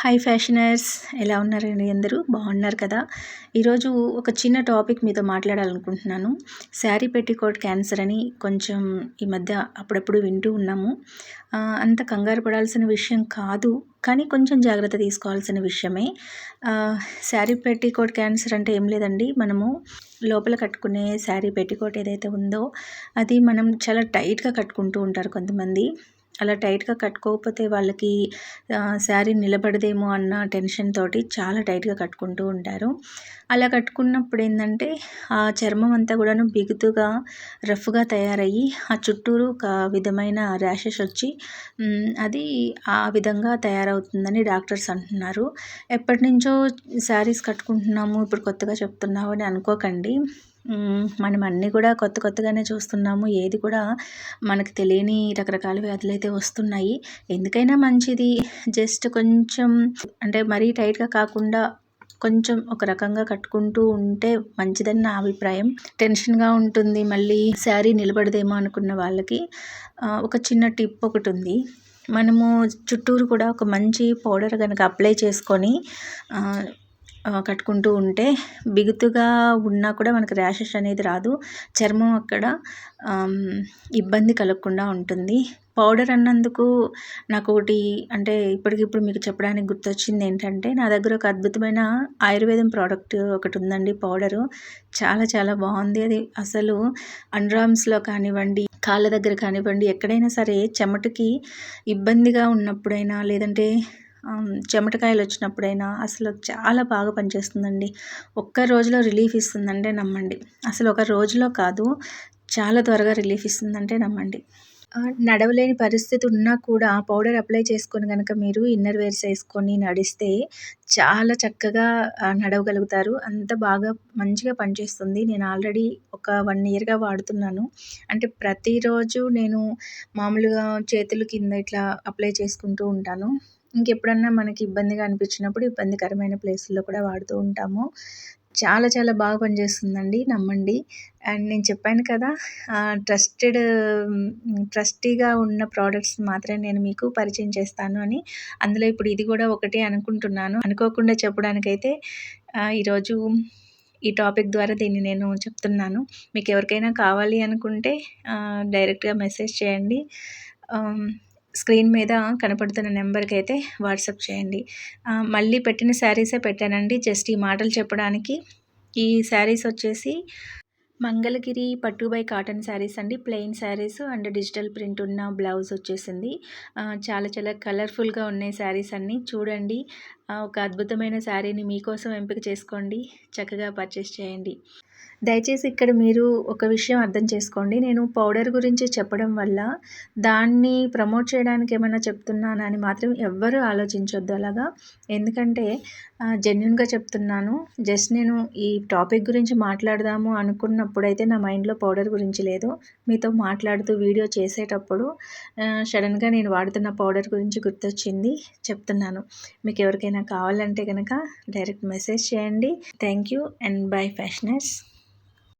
Hi ఫ్యాషనర్స్, ఎలా ఉన్నారండి? అందరూ బాగున్నారు కదా? ఈరోజు ఒక చిన్న టాపిక్ మీతో మాట్లాడాలనుకుంటున్నాను. శారీ పెట్టికోట్ క్యాన్సర్ అని కొంచెం ఈ మధ్య అప్పుడప్పుడు వింటూ ఉన్నాము. అంత కంగారు పడాల్సిన విషయం కాదు, కానీ కొంచెం జాగ్రత్త తీసుకోవాల్సిన విషయమే. శారీ పెట్టికోట్ క్యాన్సర్ అంటే ఏం లేదండి, మనము లోపల కట్టుకునే శారీ పెట్టికోట్ ఏదైతే ఉందో అది మనం చాలా టైట్గా కట్టుకుంటూ ఉంటారు కొంతమంది. అలా టైట్గా కట్టుకోకపోతే వాళ్ళకి శారీ నిలబడదేమో అన్న టెన్షన్ తోటి చాలా టైట్గా కట్టుకుంటూ ఉంటారు. అలా కట్టుకున్నప్పుడు ఏంటంటే ఆ చర్మం అంతా కూడాను బిగుతుగా రఫ్గా తయారయ్యి ఆ చుట్టూరు ఒక విధమైన ర్యాషెస్ వచ్చి అది ఆ విధంగా తయారవుతుందని డాక్టర్స్ అంటున్నారు. ఎప్పటి నుంచో శారీస్ కట్టుకుంటున్నాము, ఇప్పుడు కొత్తగా చెప్తున్నాము అని అనుకోకండి. మనం అన్నీ కూడా కొత్తగానే చూస్తున్నాము. ఏది కూడా మనకు తెలియని రకరకాల వ్యాధులైతే వస్తున్నాయి. ఎందుకైనా మంచిది జస్ట్ కొంచెం, అంటే మరీ టైట్గా కాకుండా కొంచెం ఒక రకంగా కట్టుకుంటూ ఉంటే మంచిదని నా అభిప్రాయం. టెన్షన్గా ఉంటుంది, మళ్ళీ శారీ నిలబడదేమో అనుకున్న వాళ్ళకి ఒక చిన్న టిప్ ఒకటి ఉంది. మనము చుట్టూరు కూడా ఒక మంచి పౌడర్ కనుక అప్లై చేసుకొని కట్టుకుంటూ ఉంటే బిగుతుగా ఉన్నా కూడా మనకు ర్యాషెస్ అనేది రాదు. చర్మం అక్కడ ఇబ్బంది కలగకుండా ఉంటుంది. పౌడర్ అన్నందుకు నాకు ఒకటి, అంటే ఇప్పటికిప్పుడు మీకు చెప్పడానికి గుర్తొచ్చింది ఏంటంటే, నా దగ్గర ఒక అద్భుతమైన ఆయుర్వేదం ప్రోడక్ట్ ఒకటి ఉందండి. పౌడరు చాలా చాలా బాగుంది. అది అసలు అండర్ఆర్మ్స్లో కానివ్వండి, కాళ్ళ దగ్గర కానివ్వండి, ఎక్కడైనా సరే చెమటకి ఇబ్బందిగా ఉన్నప్పుడైనా, లేదంటే చెమటకాయలు వచ్చినప్పుడైనా అసలు చాలా బాగా పనిచేస్తుందండి. ఒక్క రోజులో రిలీఫ్ ఇస్తుందంటే నమ్మండి. అసలు ఒక రోజులో కాదు, చాలా త్వరగా రిలీఫ్ ఇస్తుందంటే నమ్మండి. నడవలేని పరిస్థితి ఉన్నా కూడా పౌడర్ అప్లై చేసుకొని కనుక మీరు ఇన్నర్ వేర్స్ వేసుకొని నడిస్తే చాలా చక్కగా నడవగలుగుతారు. అంత బాగా మంచిగా పనిచేస్తుంది. నేను ఆల్రెడీ ఒక 1 ఇయర్గా వాడుతున్నాను. అంటే ప్రతిరోజు నేను మామూలుగా చేతుల కింద ఇట్లా అప్లై చేసుకుంటూ ఉంటాను. ఇంకెప్పుడన్నా మనకి ఇబ్బందిగా అనిపించినప్పుడు ఇబ్బందికరమైన ప్లేసుల్లో కూడా వాడుతూ ఉంటాము. చాలా చాలా బాగా పనిచేస్తుందండి, నమ్మండి. అండ్ నేను చెప్పాను కదా, ట్రస్టీగా ఉన్న ప్రోడక్ట్స్ మాత్రమే నేను మీకు పరిచయం చేస్తాను అని. అందులో ఇప్పుడు ఇది కూడా ఒకటే అనుకుంటున్నాను. అనుకోకుండా చెప్పడానికైతే ఈరోజు ఈ టాపిక్ ద్వారా దీన్ని నేను చెప్తున్నాను. మీకు ఎవరికైనా కావాలి అనుకుంటే డైరెక్ట్గా మెసేజ్ చేయండి. స్క్రీన్ మీద కనపడుతున్న నెంబర్కి అయితే వాట్సాప్ చేయండి. మళ్ళీ పెట్టిన శారీసే పెట్టానండి, జస్ట్ ఈ మాటలు చెప్పడానికి. ఈ శారీస్ వచ్చేసి మంగళగిరి పట్టు బై కాటన్ శారీస్ అండి. Plain saris and digital print ఉన్న బ్లౌజ్ వచ్చేసింది. చాలా చాలా కలర్ఫుల్గా ఉన్నాయి శారీస్ అన్నీ. చూడండి, ఒక అద్భుతమైన శారీని మీకోసం ఎంపిక చేసుకోండి, చక్కగా పర్చేస్ చేయండి. దయచేసి ఇక్కడ మీరు ఒక విషయం అర్థం చేసుకోండి. నేను పౌడర్ గురించి చెప్పడం వల్ల దాన్ని ప్రమోట్ చేయడానికి ఏమైనా చెప్తున్నానని మాత్రం ఎవ్వరూ ఆలోచించొద్దు అలాగా. ఎందుకంటే జెన్యూన్గా చెప్తున్నాను. జస్ట్ నేను ఈ టాపిక్ గురించి మాట్లాడదాము అనుకున్నప్పుడైతే నా మైండ్లో పౌడర్ గురించి లేదు. మీతో మాట్లాడుతూ వీడియో చేసేటప్పుడు సడన్గా నేను వాడుతున్న పౌడర్ గురించి గుర్తొచ్చింది, చెప్తున్నాను. మీకు ఎవరికైనా కావాలంటే కనుక డైరెక్ట్ మెసేజ్ చేయండి. Thank you and bye ఫ్యాషనర్స్.